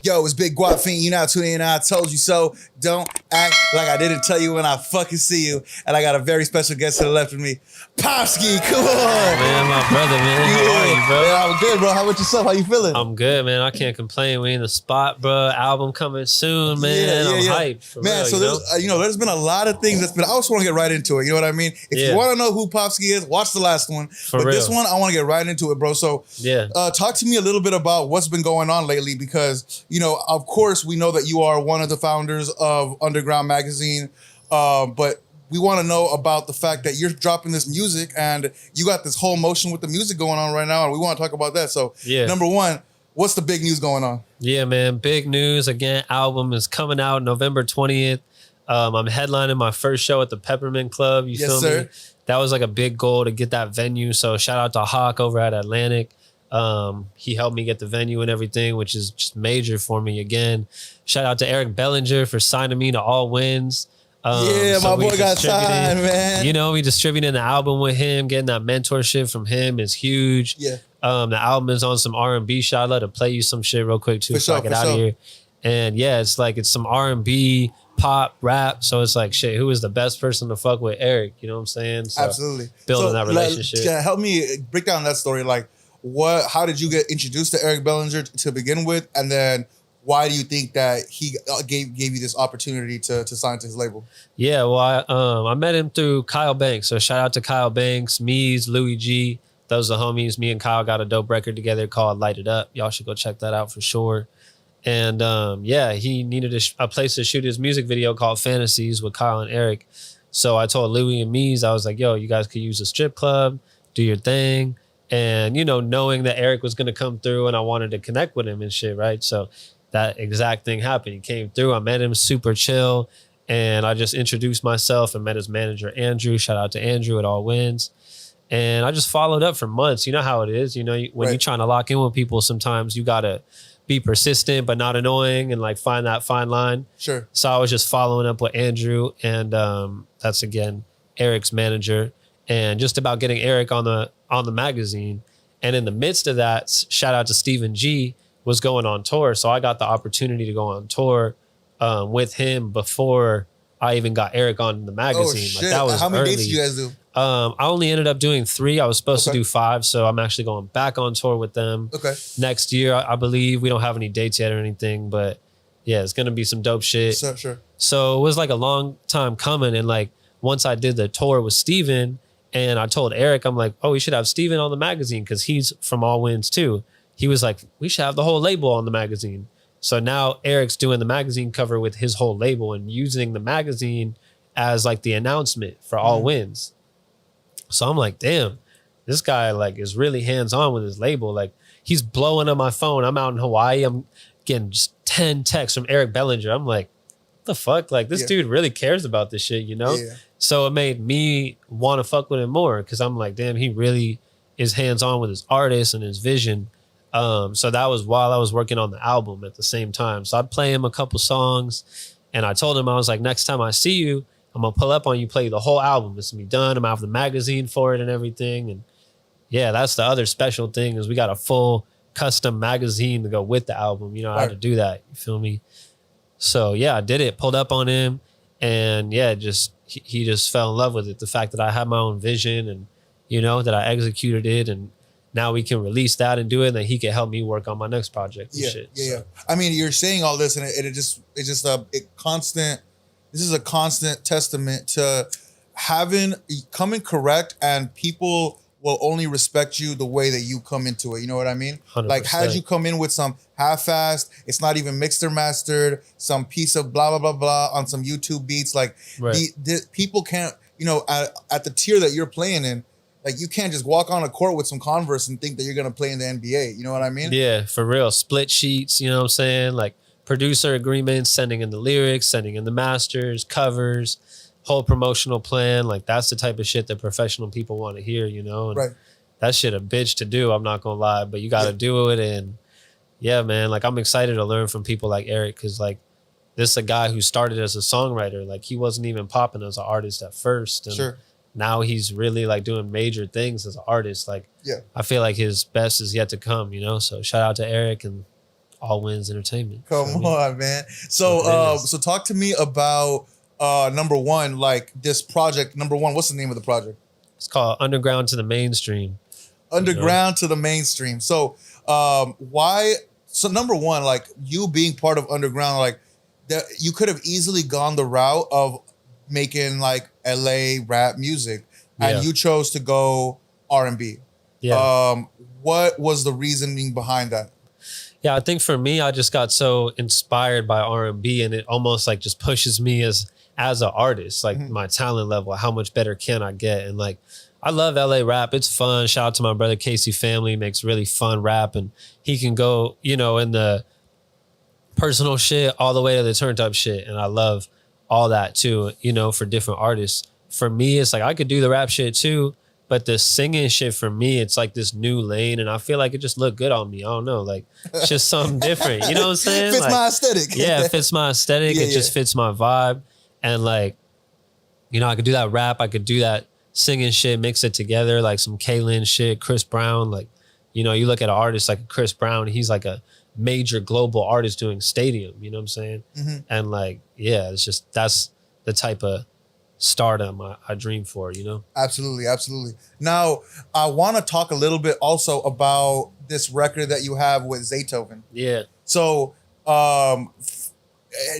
Yo, it's Big GWAP Fiend. You now tuning in. I told you so. Don't act like I didn't tell you when I fucking see you. And I got a very special guest to the left of me, POFSKY. Come on, man, my brother, man. How are you, bro? Yeah, I'm good, bro. How about yourself? How you feeling? I'm good, man. I can't complain. We in the spot, bro. Album coming soon, man. I'm hyped. For man, real, so there's been a lot of things that's been. I also want to get right into it. You know what I mean? If you want to know who POFSKY is, watch the last one. For real. This one, I want to get right into it, bro. So talk to me a little bit about what's been going on lately, because of course, we know that you are one of the founders of Underground Magazine, but we want to know about the fact that you're dropping this music and you got this whole motion with the music going on right now, and we want to talk about that. So, number one, what's the big news going on? Yeah, man, big news. Again, album is coming out November 20th. I'm headlining my first show at the Peppermint Club. You feel me? That was like a big goal to get that venue. So shout out to Hawk over at Atlantic. He helped me get the venue and everything, which is just major for me. Again, shout out to Eric Bellinger for signing me to All Wins. So my boy got signed, man. We distributing the album with him. Getting that mentorship from him is huge. Yeah. The album is on some R&B shit. I'd love to play you some shit real quick too before I get out of here. And yeah, it's some R&B, pop, rap. So it's like, shit, who is the best person to fuck with? Eric, you know what I'm saying? So absolutely. Building that relationship. Help me break down that story. Like, how did you get introduced to Eric Bellinger to begin with? And then why do you think that he gave you this opportunity to sign to his label? Yeah, well, I met him through Kyle Banks. So shout out to Kyle Banks, Mees, Louis G. Those are the homies. Me and Kyle got a dope record together called Light It Up. Y'all should go check that out for sure. And he needed a place to shoot his music video called Fantasies with Kyle and Eric. So I told Louis and Mees, I was like, yo, you guys could use a strip club, do your thing. And, knowing that Eric was going to come through and I wanted to connect with him and shit, right? So that exact thing happened. He came through. I met him, super chill. And I just introduced myself and met his manager, Andrew. Shout out to Andrew at All Wins. And I just followed up for months. You know how it is. When you're trying to lock in with people, sometimes you got to be persistent but not annoying and like find that fine line. Sure. So I was just following up with Andrew, and that's again Eric's manager, and just about getting Eric on the magazine. And in the midst of that, shout out to Stephen G, was going on tour. So I got the opportunity to go on tour with him before I even got Eric on the magazine. Oh, shit. Like, that was How many early. dates did you guys do? I only ended up doing 3. I was supposed to do 5, so I'm actually going back on tour with them next year. I believe we don't have any dates yet or anything, but yeah, it's gonna be some dope shit. Sure. So it was like a long time coming, and like once I did the tour with Steven, and I told Eric, I'm like, oh, we should have Steven on the magazine because he's from All Wins too. He was like, we should have the whole label on the magazine. So now Eric's doing the magazine cover with his whole label and using the magazine as like the announcement for All Wins. So I'm like, damn, this guy like is really hands-on with his label. Like, he's blowing up my phone. I'm out in Hawaii. I'm getting just 10 texts from Eric Bellinger. I'm like, what the fuck? Like, this dude really cares about this shit, Yeah. So it made me want to fuck with him more, because I'm like, damn, he really is hands-on with his artist and his vision. So that was while I was working on the album at the same time. So I'd play him a couple songs, and I told him, I was like, next time I see you, I'm going to pull up on you, play the whole album. It's going to be done. I'm going to have the magazine for it and everything. And yeah, that's the other special thing, is we got a full custom magazine to go with the album. I had to do that. You feel me? So yeah, I did it, pulled up on him, and yeah, he just fell in love with it. The fact that I had my own vision and, that I executed it, and now we can release that and do it, and then he can help me work on my next project and shit. Yeah. I mean, you're saying all this, and it's just a constant. This is a constant testament to coming correct, and people will only respect you the way that you come into it. You know what I mean? 100%. Like, had you come in with some half-assed, it's not even mixed or mastered, some piece of blah, blah, blah, blah on some YouTube beats, like the people can't, at the tier that you're playing in, like, you can't just walk on a court with some Converse and think that you're going to play in the NBA. You know what I mean? Yeah, for real. Split sheets, you know what I'm saying? Like, producer agreements, sending in the lyrics, sending in the masters, covers, whole promotional plan. Like, that's the type of shit that professional people want to hear, And that shit a bitch to do, I'm not going to lie. But you got to do it. And yeah, man, like, I'm excited to learn from people like Eric, because like, this is a guy who started as a songwriter. Like, he wasn't even popping as an artist at first. And now he's really like doing major things as an artist. Like, I feel like his best is yet to come, So shout out to Eric and All Wins Entertainment. Come on, man. So so talk to me about number one, like this project. Number one, what's the name of the project? It's called Underground to the Mainstream. Underground to the Mainstream. So why? So number one, like you being part of Underground, like that you could have easily gone the route of making like LA rap music, and you chose to go R&B. Yeah. What was the reasoning behind that? Yeah, I think for me, I just got so inspired by R&B, and it almost like just pushes me as an artist, like my talent level. How much better can I get? And like, I love LA rap. It's fun. Shout out to my brother Casey Family, makes really fun rap, and he can go, you know, in the personal shit all the way to the turned up shit. And I love all that too, you know, for different artists. For me, it's like I could do the rap shit too, but the singing shit for me, it's like this new lane, and I feel like it just looked good on me. I don't know, like it's just something different. You know what I'm saying? Fits like, my aesthetic. Yeah, it fits my aesthetic. It just fits my vibe. And like, you know, I could do that rap. I could do that singing shit, mix it together, like some Kaylin shit, Chris Brown. Like, you know, you look at an artist like Chris Brown, he's like a major global artist doing stadium, you know what I'm saying? And like, yeah, it's just, that's the type of stardom I dream for, you know? Absolutely, absolutely. Now, I want to talk a little bit also about this record that you have with Zaytoven. Yeah. So,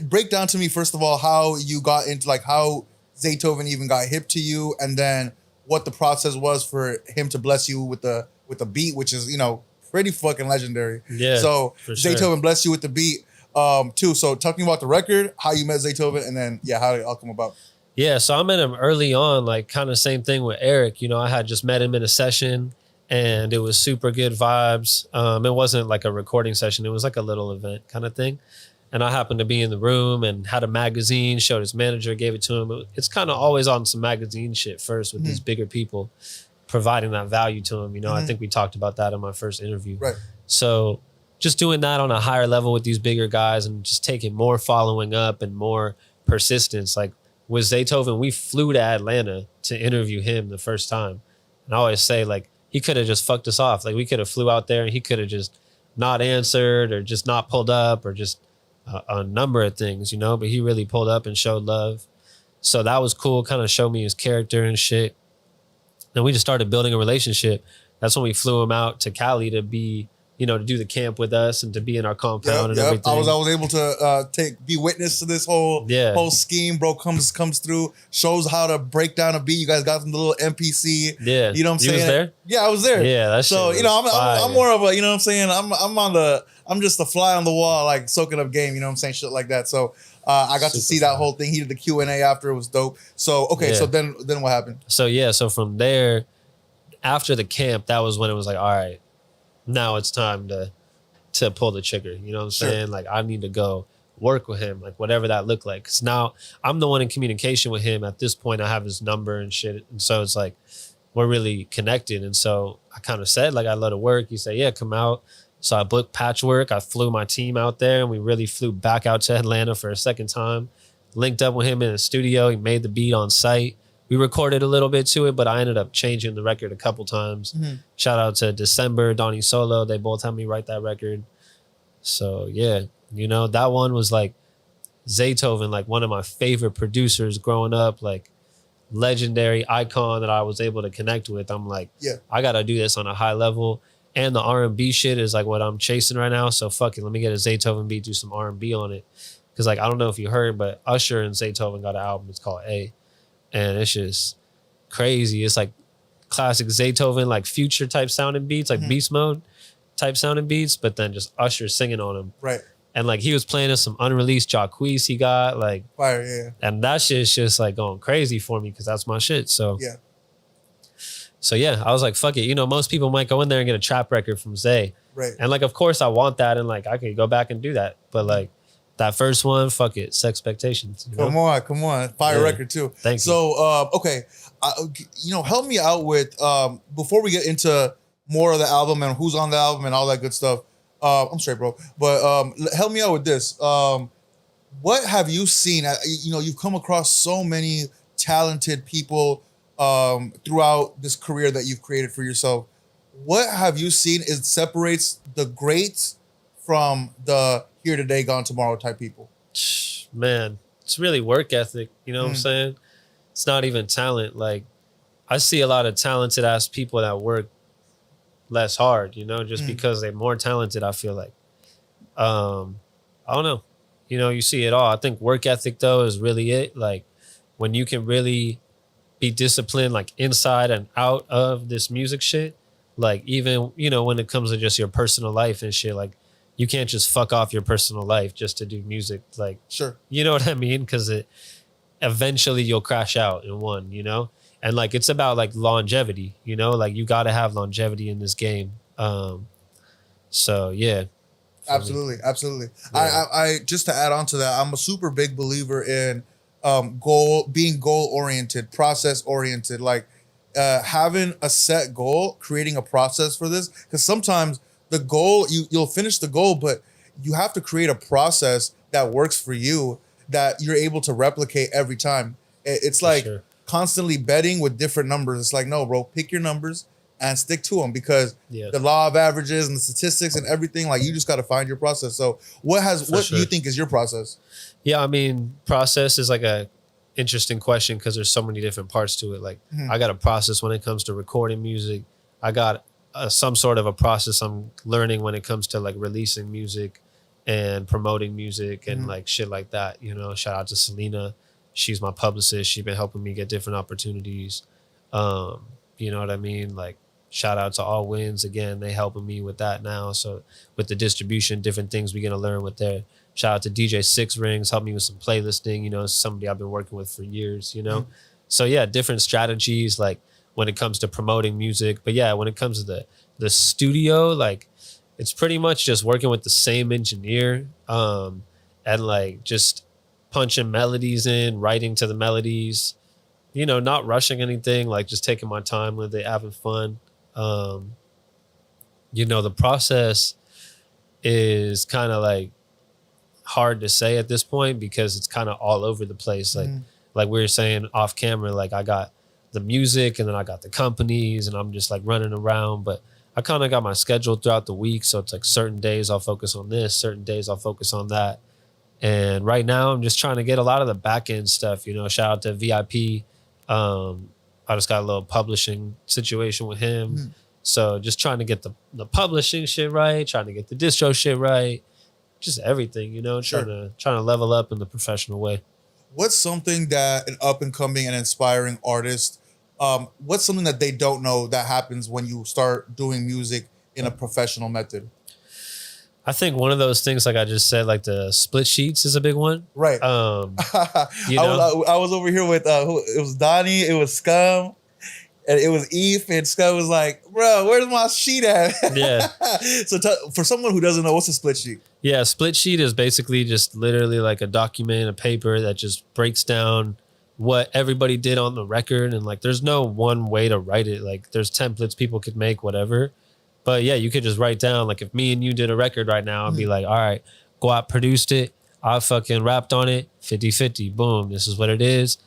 break down to me, first of all, how you got into, like, how Zaytoven even got hip to you, and then what the process was for him to bless you with the beat, which is, you know, pretty fucking legendary. Yeah. So Zaytoven blessed you with the beat too. So talking about the record, how you met Zaytoven, and then how did it all come about? Yeah, so I met him early on, like kind of same thing with Eric. You know, I had just met him in a session, and it was super good vibes. It wasn't like a recording session. It was like a little event kind of thing. And I happened to be in the room and had a magazine, showed his manager, gave it to him. It's kind of always on some magazine shit first with these bigger people, providing that value to him. You know, I think we talked about that in my first interview. Right. So just doing that on a higher level with these bigger guys and just taking more following up and more persistence. Like with Zaytoven, we flew to Atlanta to interview him the first time. And I always say, like, he could have just fucked us off. Like, we could have flew out there and he could have just not answered or just not pulled up or just a number of things, you know, but he really pulled up and showed love. So that was cool, kind of showed me his character and shit. And we just started building a relationship. That's when we flew him out to Cali to be, you know, to do the camp with us and to be in our compound and everything. I was able to be witness to this whole scheme, bro. Comes through, shows how to break down a beat. You guys got some little MPC. Yeah, you know what I'm saying? You was there? Yeah, I was there. Yeah, that's so. You know, I'm more of a, you know what I'm saying? I'm just a fly on the wall, like soaking up game. You know what I'm saying? Shit like that. So I got to see that whole thing. He did the Q&A after. It was dope. So so then what happened? So from there, after the camp, that was when it was like, all right, now it's time to pull the trigger. You know what I'm saying? Like, I need to go work with him, like whatever that looked like. Because now I'm the one in communication with him. At this point, I have his number and shit. And so it's like, we're really connected. And so I kind of said, like, I'd let it work. He said, yeah, come out. So I booked Patchwork. I flew my team out there, and we really flew back out to Atlanta for a second time. Linked up with him in the studio. He made the beat on site. We recorded a little bit to it, but I ended up changing the record a couple times. Shout out to December, Donnie Solo. They both helped me write that record. So yeah, you know, that one was like Zaytoven, like one of my favorite producers growing up, like legendary icon that I was able to connect with. I'm like, I got to do this on a high level. And the R&B shit is like what I'm chasing right now. So fuck it, let me get a Zaytoven beat, do some R&B on it. Because like, I don't know if you heard, but Usher and Zaytoven got an album. It's called A. And it's just crazy. It's like classic Zaytoven, like Future type sounding beats, like Beast Mode type sounding beats, but then just Usher singing on them. Right. And like he was playing us some unreleased GWAP he got, like fire, yeah. And that shit's just like going crazy for me because that's my shit. So yeah, I was like, fuck it. You know, most people might go in there and get a trap record from Zay. Right. And like, of course I want that, and like I could go back and do that. But like that first one, fuck it, Sexpectations. You know? Come on. Fire record too. Thank you. So, okay. You know, help me out with, before we get into more of the album and who's on the album and all that good stuff. I'm straight, bro. But help me out with this. What have you seen? You know, you've come across so many talented people throughout this career that you've created for yourself. What have you seen is separates the greats from the here today, gone tomorrow type people? Man, it's really work ethic. You know what I'm saying? It's not even talent. Like, I see a lot of talented ass people that work less hard, you know, just because they're more talented, I feel like. I don't know. You know, you see it all. I think work ethic, though, is really it. Like, when you can really be disciplined, like, inside and out of this music shit, like, even, you know, when it comes to just your personal life and shit, like, you can't just fuck off your personal life just to do music. Like, sure. You know what I mean? Because eventually you'll crash out in one, you know? And, like, it's about, like, longevity, you know? Like, you got to have longevity in this game. So, yeah. Absolutely. Yeah. I just to add on to that, I'm a super big believer in being goal oriented, process oriented, like having a set goal, creating a process for this. Because sometimes the goal, you'll finish the goal, but you have to create a process that works for you, that you're able to replicate every time. It's like constantly betting with different numbers. It's like, no, bro, pick your numbers and stick to them, because the law of averages and the statistics and everything, like, you just got to find your process. So what do you think is your process? Yeah, I mean, process is like a interesting question because there's so many different parts to it. Like, I got a process when it comes to recording music. I got some sort of a process I'm learning when it comes to, like, releasing music and promoting music and like shit like that. You know, shout out to Selena. She's my publicist. She's been helping me get different opportunities. You know what I mean? Like, shout out to All Wins again. They helping me with that now. So with the distribution, different things we're gonna learn with there. Shout out to DJ Six Rings, help me with some playlisting. You know, somebody I've been working with for years. You know, so yeah, different strategies like when it comes to promoting music. But yeah, when it comes to the studio, like, it's pretty much just working with the same engineer, and like just punching melodies in, writing to the melodies. You know, not rushing anything, like just taking my time with it, having fun. You know, the process is kind of like hard to say at this point because it's kind of all over the place. Like we were saying off camera, like I got the music and then I got the companies and I'm just like running around, but I kind of got my schedule throughout the week. So it's like certain days I'll focus on this, certain days I'll focus on that. And right now I'm just trying to get a lot of the back end stuff, you know, shout out to VIP. I just got a little publishing situation with him. So just trying to get the publishing shit right, trying to get the distro shit right, just everything, you know, trying to level up in the professional way. What's something that an up and coming and inspiring artist, what's something that they don't know that happens when you start doing music in a professional method? I think one of those things, like I just said, like the split sheets is a big one. Right. You know? I was over here with, it was Donnie, it was Scum, and it was Eve, and Scum was like, bro, where's my sheet at? Yeah. So for someone who doesn't know, what's a split sheet? Yeah, split sheet is basically just literally like a document, a paper that just breaks down what everybody did on the record. And like, there's no one way to write it. Like, there's templates people could make, whatever. But yeah, you could just write down, like, if me and you did a record right now, I'd be like, all right, GWAP produced it. I fucking rapped on it, 50-50, boom. This is what it is.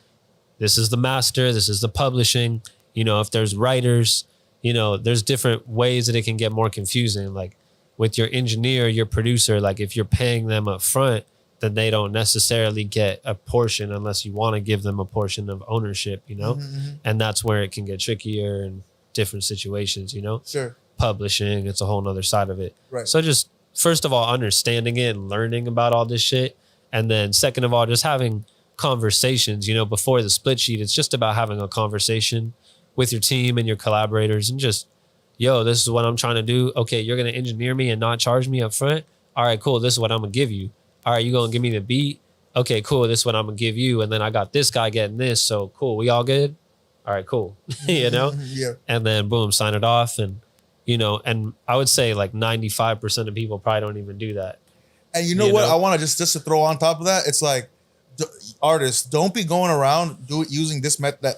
This is the master. This is the publishing. You know, if there's writers, you know, there's different ways that it can get more confusing. Like with your engineer, your producer, like if you're paying them up front, then they don't necessarily get a portion unless you want to give them a portion of ownership, you know? And that's where it can get trickier in different situations, you know? Sure. Publishing, it's a whole nother side of it. Right. So just first of all, understanding it and learning about all this shit. And then second of all, just having conversations, you know, before the split sheet, it's just about having a conversation with your team and your collaborators and just, yo, this is what I'm trying to do. Okay, you're going to engineer me and not charge me up front. All right, cool. This is what I'm going to give you. All right, you going to give me the beat. Okay, cool. This is what I'm going to give you. And then I got this guy getting this. So cool. We all good? All right, cool. You know? Yeah. And then boom, sign it off. And, you know, and I would say like 95% of people probably don't even do that. And you know what? I want to just to throw on top of that. It's like, artists, don't be going around using this method, that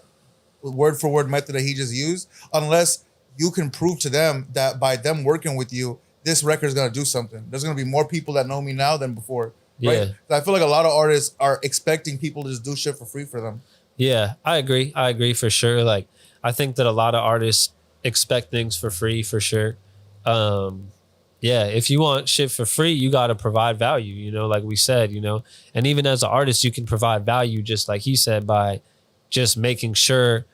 word for word method that he just used, unless you can prove to them that by them working with you, this record is going to do something. There's going to be more people that know me now than before. Right? Yeah. I feel like a lot of artists are expecting people to just do shit for free for them. Yeah, I agree. I agree for sure. Like, I think that a lot of artists expect things for free for sure. Yeah, if you want shit for free, you got to provide value, you know, like we said, you know. And even as an artist, you can provide value just like he said by just making sure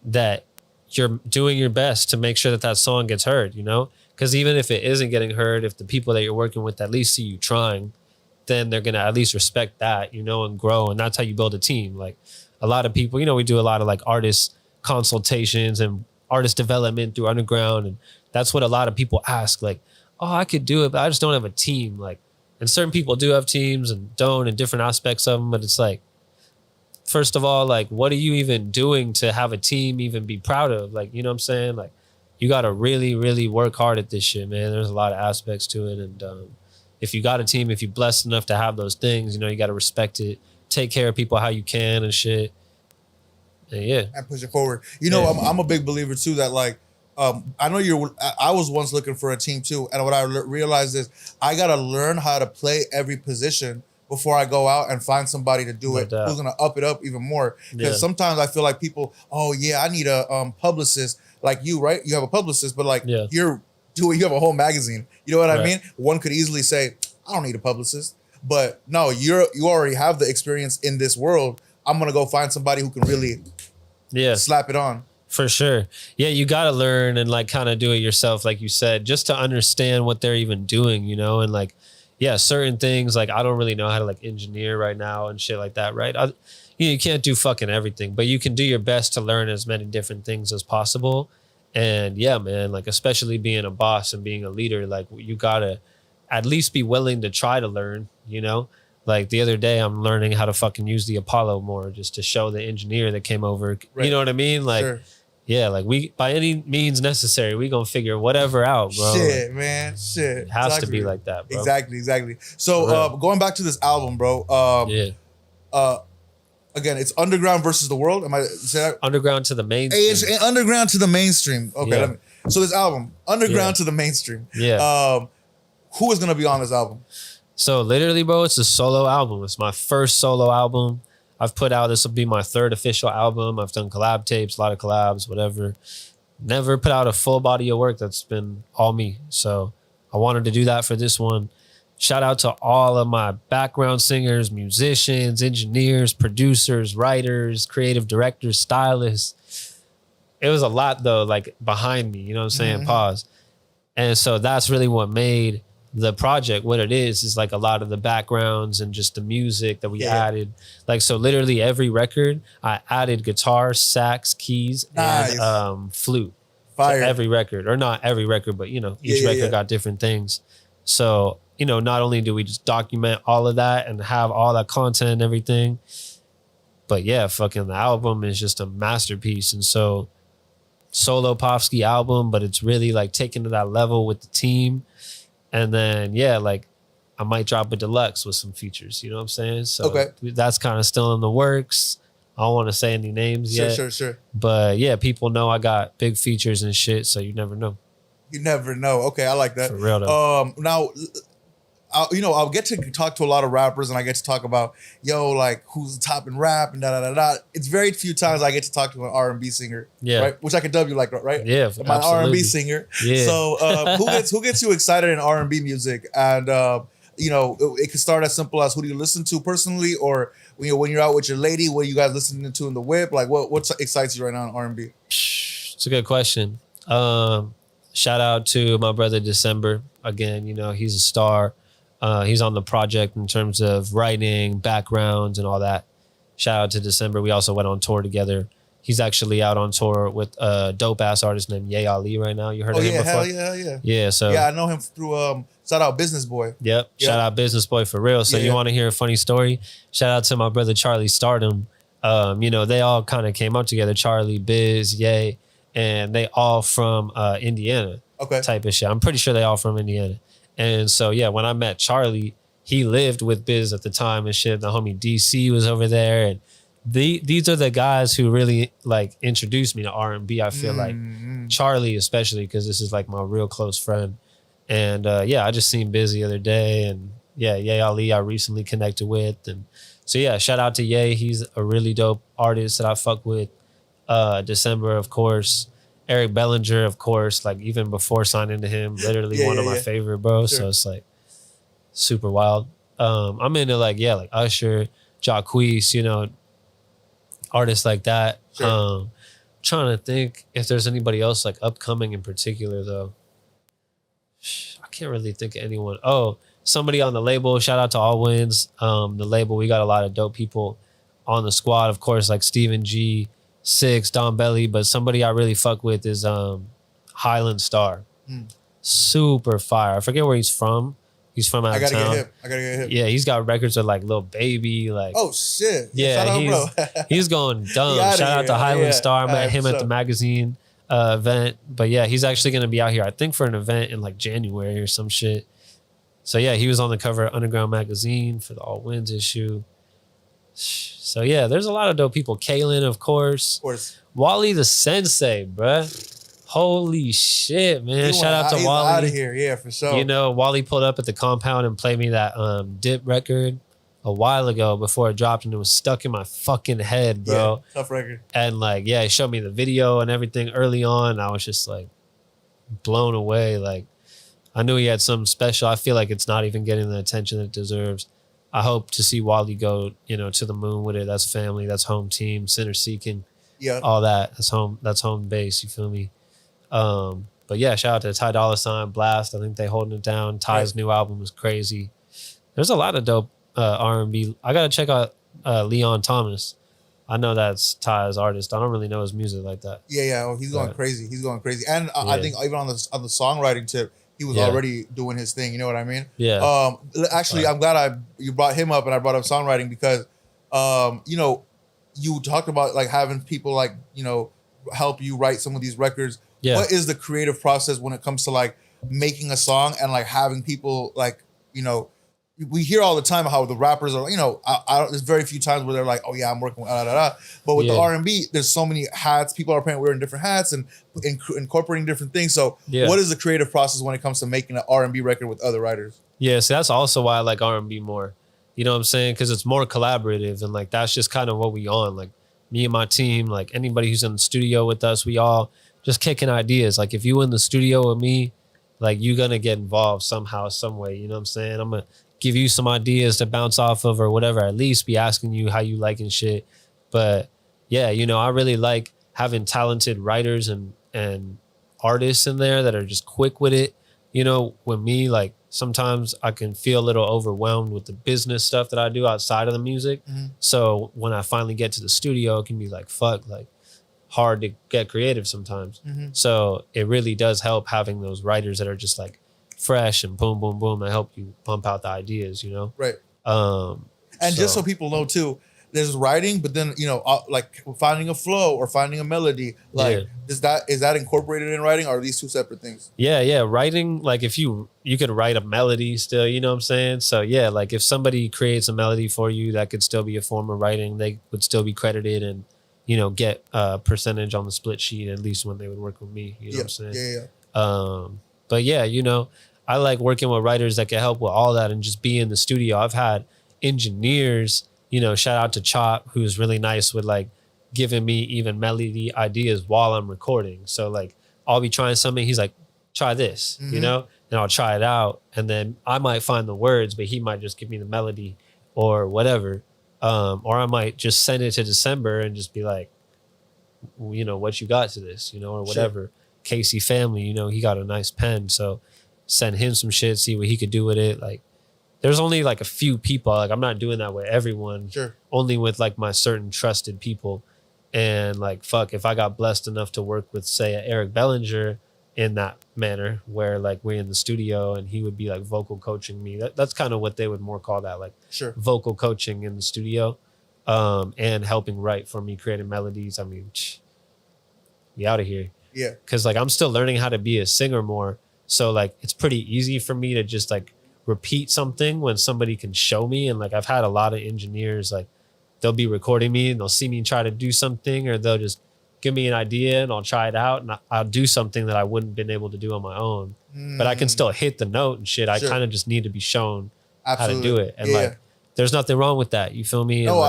that you're doing your best to make sure that that song gets heard, you know? Because even if it isn't getting heard, if the people that you're working with at least see you trying, then they're going to at least respect that, you know, and grow. And that's how you build a team. Like a lot of people, you know, we do a lot of like artist consultations and artist development through underground. And that's what a lot of people ask. Like, oh, I could do it, but I just don't have a team. Like, and certain people do have teams and don't, and different aspects of them. But it's like, first of all, like, what are you even doing to have a team even be proud of? Like, you know what I'm saying? Like, you got to really, really work hard at this shit, man. There's a lot of aspects to it. And if you got a team, if you're blessed enough to have those things, you know, you got to respect it, take care of people how you can and shit. And yeah. And push it forward. You know, I'm a big believer too that like, I know I was once looking for a team too. And what I realized is I got to learn how to play every position before I go out and find somebody to do it who's going to up it up even more. Because sometimes I feel like people, oh yeah, I need a publicist like you, right? You have a publicist, but like you have a whole magazine. You know what I mean? One could easily say, I don't need a publicist. But no, you already have the experience in this world. I'm going to go find somebody who can really slap it on. For sure. Yeah, you got to learn and like kind of do it yourself, like you said, just to understand what they're even doing, you know? And like, yeah, certain things, like I don't really know how to like engineer right now and shit like that, right? You can't do fucking everything, but you can do your best to learn as many different things as possible. And yeah, man, like especially being a boss and being a leader, like you got to at least be willing to try to learn, you know? Like the other day, I'm learning how to fucking use the Apollo more just to show the engineer that came over. Right. You know what I mean? Like, yeah, like we, by any means necessary, we gonna figure whatever out, bro. Shit, man, shit. It has to be like that, bro. Exactly. So going back to this album, bro. Again, it's underground versus the world. Am I saying that? Underground to the mainstream. Underground to the mainstream. Okay. So this album, underground to the mainstream. Yeah. Who is gonna be on this album? So literally, bro, it's a solo album. It's my first solo album. I've put out, this will be my third official album. I've done collab tapes, a lot of collabs, whatever. Never put out a full body of work that's been all me. So I wanted to do that for this one. Shout out to all of my background singers, musicians, engineers, producers, writers, creative directors, stylists. It was a lot though, like behind me, you know what I'm saying? Pause. And so that's really what made the project what it is like a lot of the backgrounds and just the music that we added. Like, so literally every record I added guitar, sax, keys, and flute to every record, or not every record, but you know, each record got different things. So, you know, not only do we just document all of that and have all that content and everything, but yeah, fucking the album is just a masterpiece. And so solo POFSKY album, but it's really like taken to that level with the team. And then, yeah, like I might drop a deluxe with some features, you know what I'm saying? So that's kind of still in the works. I don't want to say any names yet. Sure. But yeah, people know I got big features and shit, so you never know. You never know. Okay, I like that. For real though. Now, I'll get to talk to a lot of rappers and I get to talk about, like who's the top in rap and da-da-da-da. It's very few times I get to talk to an R&B singer, right? Which I can dub you like, right? Yeah, my R&B singer. Yeah. So who gets you excited in R&B music? And, it can start as simple as who do you listen to personally, or when you're out with your lady, what are you guys listening to in the whip? Like what excites you right now in R&B? It's a good question. Shout out to my brother December. Again, he's a star. He's on the project in terms of writing, backgrounds, and all that. Shout out to December. We also went on tour together. He's actually out on tour with a dope-ass artist named Ye Ali right now. You heard of him before? Hell yeah. Yeah, so... Yeah, I know him through... shout out Business Boy. Yep. Shout out Business Boy for real. So you want to hear a funny story? Shout out to my brother Charlie Stardom. They all kind of came up together. Charlie, Biz, Ye, and they all from Indiana. Okay. Type of shit. I'm pretty sure they all from Indiana. And so, yeah, when I met Charlie, he lived with Biz at the time and shit. The homie DC was over there. And these are the guys who really, like, introduced me to R&B, I feel like. Charlie especially, because this is, like, my real close friend. And, I just seen Biz the other day. And, yeah, Ye Ali I recently connected with. And so, yeah, shout out to Ye. He's a really dope artist that I fuck with. December, of course. Eric Bellinger, of course, like even before signing to him, literally one of my favorite, bro. Sure. So it's like super wild. I'm into like Usher, Jacquees, you know, artists like that. Sure. Trying to think if there's anybody else like upcoming in particular though. I can't really think of anyone. Oh, somebody on the label. Shout out to All Wins. The label, we got a lot of dope people on the squad, of course, like Steven G, Six, Don Belly, but somebody I really fuck with is Highland Star. Super fire. I forget where he's from. He's from out of town. I gotta get him. Yeah, he's got records with like Lil Baby, like. Oh shit! Yeah, he's going dumb. Shout out to Highland Star. I met him at the magazine event, but yeah, he's actually gonna be out here. I think for an event in like January or some shit. So yeah, he was on the cover of Underground magazine for the All Wins issue. So yeah, there's a lot of dope people. Kalen, of course. Wally the Sensei, bruh. Holy shit, man. Shout out to Wally. Out of here, yeah, for sure. You know, Wally pulled up at the compound and played me that Dip record a while ago before it dropped, and it was stuck in my fucking head, bro. Yeah, tough record. And like, yeah, he showed me the video and everything early on. And I was just like blown away. Like, I knew he had something special. I feel like it's not even getting the attention it deserves. I hope to see Wally go, you know, to the moon with it. That's family. That's home team. Center seeking. Yeah. All that. That's home. That's home base. You feel me? But yeah, shout out to Ty Dolla $ign, Blast. I think they holding it down. Ty's new album is crazy. There's a lot of dope R&B. I gotta check out Leon Thomas. I know that's Ty's artist. I don't really know his music like that. Yeah. Oh, he's going crazy. He's going crazy. And I think even on the songwriting tip, he was already doing his thing. You know what I mean? Yeah. Actually, I'm glad you brought him up and I brought up songwriting because, you know, you talked about like having people like, you know, help you write some of these records. Yeah. What is the creative process when it comes to like making a song and like having people like, you know, we hear all the time how the rappers are, you know, there's very few times where they're like, oh yeah, I'm working with But with the R&B, there's so many hats. People are wearing different hats and incorporating different things. So what is the creative process when it comes to making an R&B record with other writers? Yeah, so that's also why I like R&B more. You know what I'm saying? Because it's more collaborative and like that's just kind of what we on. Like me and my team, like anybody who's in the studio with us, we all just kicking ideas. Like if you in the studio with me, like you're gonna get involved somehow, some way. You know what I'm saying? I'm gonna give you some ideas to bounce off of or whatever. At least be asking you how you liking shit. But yeah, you know, I really like having talented writers and artists in there that are just quick with it. You know, with me, like sometimes I can feel a little overwhelmed with the business stuff that I do outside of the music. Mm-hmm. So when I finally get to the studio, it can be like, fuck, like hard to get creative sometimes. Mm-hmm. So it really does help having those writers that are just like fresh and boom, boom, boom, that help you pump out the ideas, you know? Right. Just so people know too, there's writing, but then, you know, like finding a flow or finding a melody, like is that incorporated in writing or are these two separate things? Yeah. Writing, like if you could write a melody still, you know what I'm saying? So yeah, like if somebody creates a melody for you, that could still be a form of writing. They would still be credited and, you know, get a percentage on the split sheet, at least when they would work with me, you know what I'm saying? Yeah. But yeah, you know, I like working with writers that can help with all that and just be in the studio. I've had engineers, you know, shout out to Chop, who's really nice with like giving me even melody ideas while I'm recording. So like I'll be trying something, he's like, try this, you know, and I'll try it out. And then I might find the words, but he might just give me the melody or whatever. Or I might just send it to December and just be like, you know, what you got to this, you know, or whatever. Sure. Casey Family, you know, he got a nice pen. So send him some shit, see what he could do with it. Like there's only like a few people. Like I'm not doing that with everyone. Sure. Only with like my certain trusted people. And like, fuck, if I got blessed enough to work with, say, Eric Bellinger in that manner, where like we're in the studio and he would be like vocal coaching me. That's kind of what they would more call that, like vocal coaching in the studio, and helping write for me, creating melodies. I mean, be out of here. Yeah. Cause like I'm still learning how to be a singer more. So like it's pretty easy for me to just like repeat something when somebody can show me. And like I've had a lot of engineers, like they'll be recording me and they'll see me try to do something, or they'll just give me an idea and I'll try it out and I'll do something that I wouldn't been able to do on my own. But I can still hit the note and shit. I kind of just need to be shown how to do it. And like there's nothing wrong with that. You feel me? No,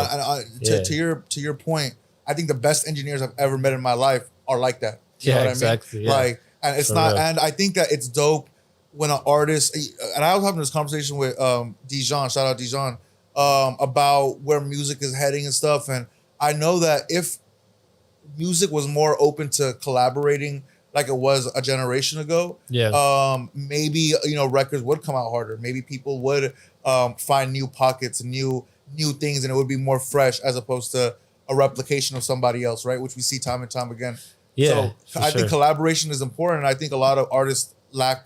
to your point, I think the best engineers I've ever met in my life are like that. You know what exactly. I mean? Yeah. Like, and it's For not, real. and I think that it's dope when an artist, and I was having this conversation with Dijon, shout out Dijon, about where music is heading and stuff. And I know that if music was more open to collaborating like it was a generation ago, maybe, you know, records would come out harder. Maybe people would find new pockets and new things, and it would be more fresh as opposed to a replication of somebody else, right? Which we see time and time again. Yeah, so I think collaboration is important. And I think a lot of artists lack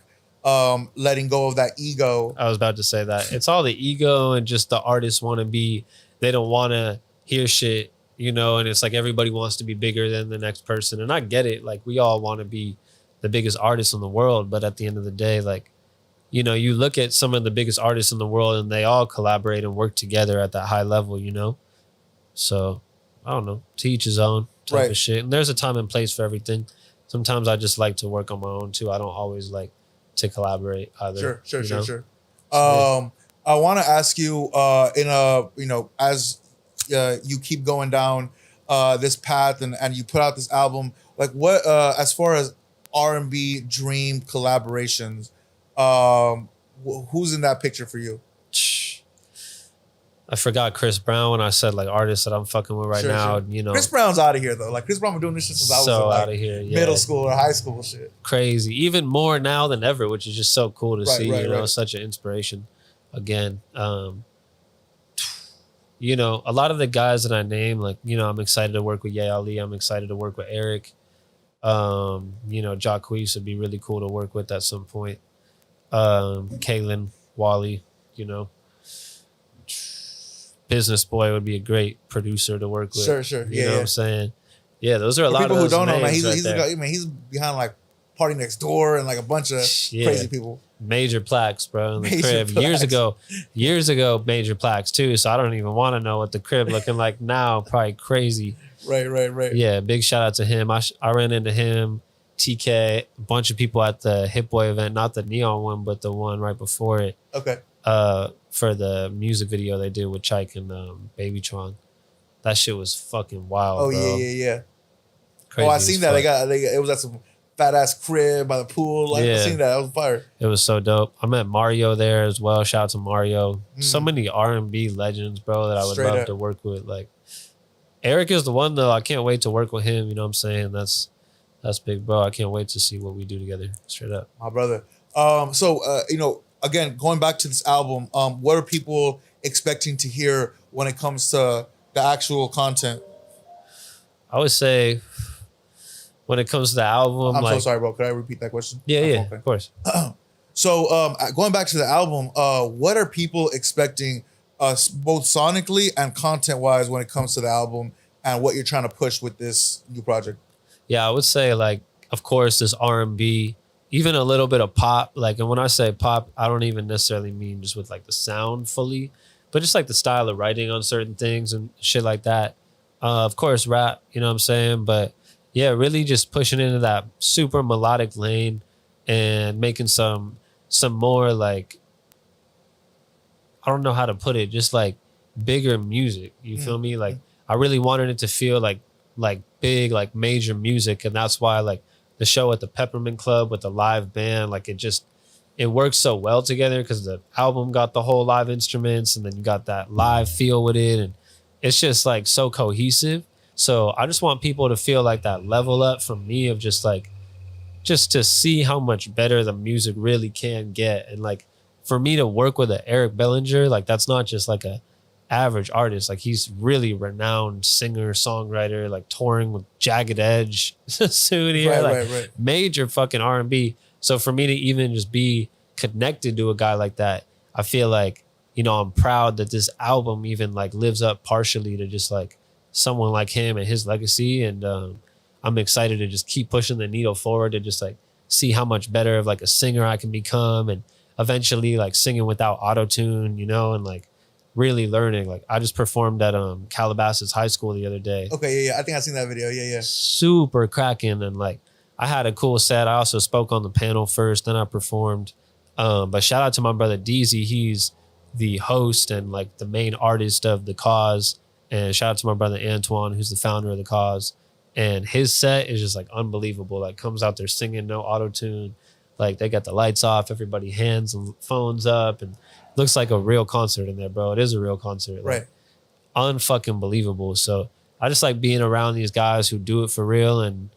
letting go of that ego. I was about to say that. It's all the ego, and just the artists want to be, they don't want to hear shit, you know, and it's like everybody wants to be bigger than the next person. And I get it. Like, we all want to be the biggest artists in the world. But at the end of the day, like, you know, you look at some of the biggest artists in the world and they all collaborate and work together at that high level, you know? So, I don't know, to each his own type of shit. And there's a time and place for everything. Sometimes I just like to work on my own too. I don't always like to collaborate either. Sure. I want to ask you, you know, as you keep going down this path and you put out this album, like what, as far as R&B dream collaborations, who's in that picture for you? I forgot Chris Brown when I said like artists that I'm fucking with right now. You know, Chris Brown's out of here though. Like Chris Brown been doing this shit since I was out of here, middle school or high school shit. Crazy, even more now than ever, which is just so cool to see. You know, such an inspiration. Again, you know, a lot of the guys that I name, like, you know, I'm excited to work with Ye Ali. I'm excited to work with Eric. You know, GWAP would be really cool to work with at some point. Kalen, Wally, you know. Business Boy would be a great producer to work with. Sure. You know what I'm saying? Yeah, those are a lot of those people who don't know, man, names he's behind like Party Next Door and like a bunch of crazy people. Major plaques, bro, in the crib. Years ago, major plaques too. So I don't even want to know what the crib looking like now. Probably crazy. Right. Yeah, big shout out to him. I ran into him, TK, a bunch of people at the Hit Boy event, not the neon one, but the one right before it. Okay. For the music video they did with Chike and Baby Tron. That shit was fucking wild. Oh, bro. yeah. Crazy I seen that. It was at some fat ass crib by the pool. Like, I seen that. That was fire. It was so dope. I met Mario there as well. Shout out to Mario. So many R&B legends, bro, that I would love to work with. Like, Eric is the one though. I can't wait to work with him. You know what I'm saying? That's big, bro. I can't wait to see what we do together. Straight up. My brother. You know, again, going back to this album, what are people expecting to hear when it comes to the actual content? I would say when it comes to the album, I'm so sorry, bro. Could I repeat that question? Yeah, of course. So going back to the album, what are people expecting both sonically and content-wise when it comes to the album and what you're trying to push with this new project? Yeah, I would say, like, of course, this R&B, even a little bit of pop. Like, and when I say pop, I don't even necessarily mean just with like the sound fully, but just like the style of writing on certain things and shit like that. Of course, rap, you know what I'm saying? But yeah, really just pushing into that super melodic lane and making some more, like, I don't know how to put it, just like bigger music. You feel me? Like, I really wanted it to feel like big, like major music. And that's why, like, the show at the Peppermint Club with the live band, like, it works so well together because the album got the whole live instruments and then you got that live feel with it. And it's just like so cohesive. So I just want people to feel like that level up from me of just to see how much better the music really can get. And like, for me to work with an Eric Bellinger, like, that's not just like a average artist. Like, he's really renowned singer, songwriter, like touring with Jagged Edge, suit here, right. Major fucking R&B. So for me to even just be connected to a guy like that, I feel like, you know, I'm proud that this album even like lives up partially to just like someone like him and his legacy. And I'm excited to just keep pushing the needle forward to just like see how much better of like a singer I can become, and eventually like singing without auto-tune, you know, and like really learning. Like, I just performed at Calabasas High School the other day. Okay, yeah. I think I've seen that video. Yeah. Super cracking, and like, I had a cool set. I also spoke on the panel first, then I performed. But shout out to my brother DZ. He's the host and like the main artist of The Cause. And shout out to my brother Antoine, who's the founder of The Cause. And his set is just like unbelievable. Like comes out there singing, no auto-tune. Like they got the lights off, everybody hands and phones up, and looks like a real concert in there, bro. It is a real concert. Like, right. Unfucking believable. So I just like being around these guys who do it for real. And,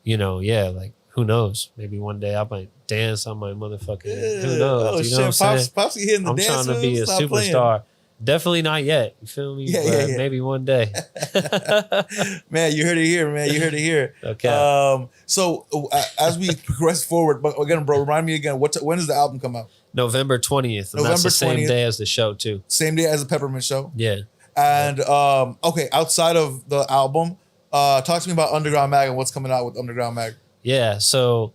you know, yeah, like who knows? Maybe one day I might dance on my motherfucking, who knows? You know what I'm saying? Popsky hitting the I'm dance trying to be a superstar. Definitely not yet. You feel me? Yeah. Maybe one day. Man, you heard it here, man. You heard it here. Okay. So as we progress forward, but again, bro, remind me again, when does the album come out? November 20th. And November that's the 20th. same day as the show, too. Same day as the Peppermint Show? Yeah. And, okay, outside of the album, talk to me about Underground Mag and what's coming out with Underground Mag. Yeah, so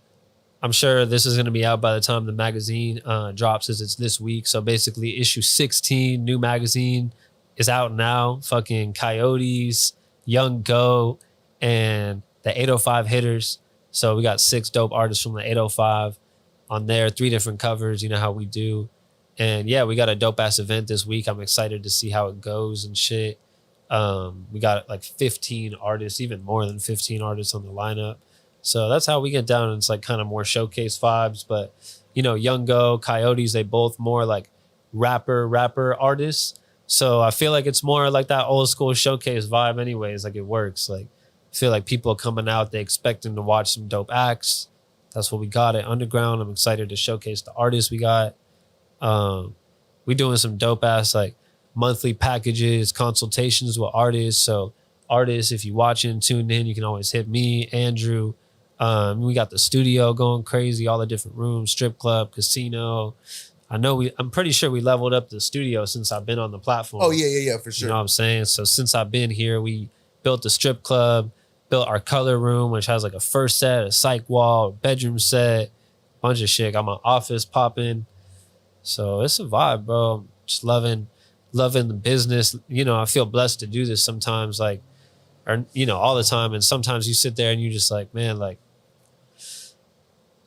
I'm sure this is going to be out by the time the magazine drops, as it's this week. So basically, issue 16, new magazine, is out now. Fucking Coyotes, Young Go, and the 805 Hitters. So we got 6 dope artists from the 805 on there, 3 different covers, you know how we do. And yeah, we got a dope ass event this week. I'm excited to see how it goes and shit. We got like 15 artists, even more than 15 artists on the lineup. So that's how we get down. It's like kind of more showcase vibes, but you know, Young Go, Coyotes, they both more like rapper artists. So I feel like it's more like that old school showcase vibe anyways. Like it works. Like I feel like people are coming out, they expecting to watch some dope acts. That's what we got at Underground. I'm excited to showcase the artists we got. We doing some dope ass like monthly packages, consultations with artists. So artists, if you watching, tune in, you can always hit me, Andrew. We got the studio going crazy, all the different rooms, strip club, casino. I'm pretty sure we leveled up the studio since I've been on the platform. Oh, yeah, for sure. You know what I'm saying? So since I've been here, we built the strip club, built our color room, which has like a first set, a psych wall, a bedroom set, bunch of shit. Got my office popping. So it's a vibe, bro. I'm just loving the business. You know, I feel blessed to do this sometimes, like, or, you know, all the time. And sometimes you sit there and you just like, man, like,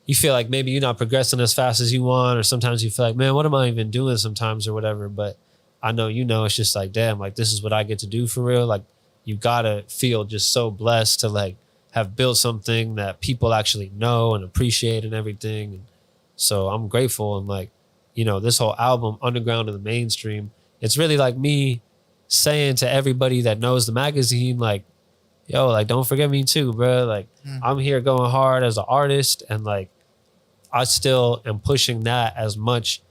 you feel like maybe you're not progressing as fast as you want, or sometimes you feel like, man, what am I even doing sometimes or whatever. But I know, you know, it's just like, damn, like this is what I get to do for real. Like you gotta feel just so blessed to like have built something that people actually know and appreciate and everything. And so I'm grateful. And like, you know, this whole album, Underground to the Mainstream, it's really like me saying to everybody that knows the magazine, like, yo, like, don't forget me too, bro. Like, I'm here going hard as an artist, and like, I still am pushing that as much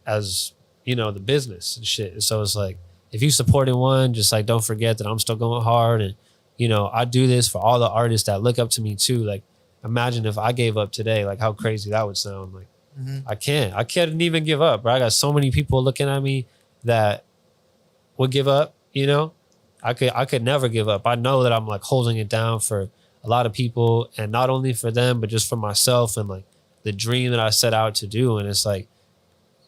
as, you know, the business and shit. So it's like, if you supporting one, just like, don't forget that I'm still going hard. And, you know, I do this for all the artists that look up to me too. Like, imagine if I gave up today, like how crazy that would sound. Like, I can't even give up, bro. I got so many people looking at me that would give up, you know. I could never give up. I know that I'm like holding it down for a lot of people, and not only for them, but just for myself and like the dream that I set out to do. And it's like,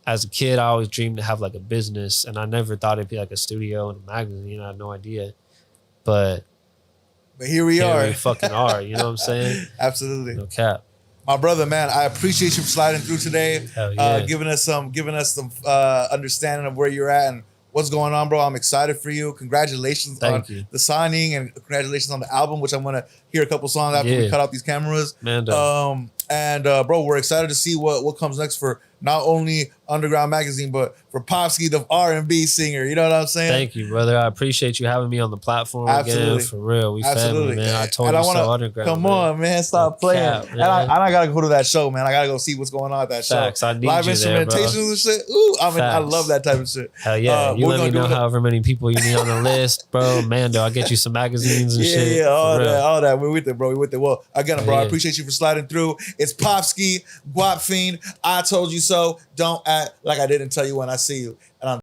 as a kid, I always dreamed to have like a business, and I never thought it'd be like a studio and a magazine. I had no idea, but here we are. We fucking are. You know what I'm saying? Absolutely. No cap. My brother, man, I appreciate you for sliding through today, Hell yeah. giving us some understanding of where you're at and what's going on, bro. I'm excited for you. Congratulations on the signing, and congratulations on the album, which I'm gonna hear a couple songs after we cut out these cameras. Man, bro, we're excited to see what comes next for not only Underground Magazine, but for POFSKY, the R&B singer. You know what I'm saying? Thank you, brother. I appreciate you having me on the platform again. For real. We family, man. I told you so. Underground. Come on, man. Stop playing. Cap, and I gotta go to that show, man. I gotta go see what's going on at that Facts. show. I need Live you instrumentations there, and shit. Ooh, I love that type of shit. Hell yeah. You let me know however many people you need on the list, bro. Mando, I'll get you some magazines and shit. Yeah, all that. We're with it, bro. We're with it. Well, again, bro, I appreciate you for sliding through. It's POFSKY, GWAP Fiend. I told you so. Don't act like I didn't tell you when I see you. And I'm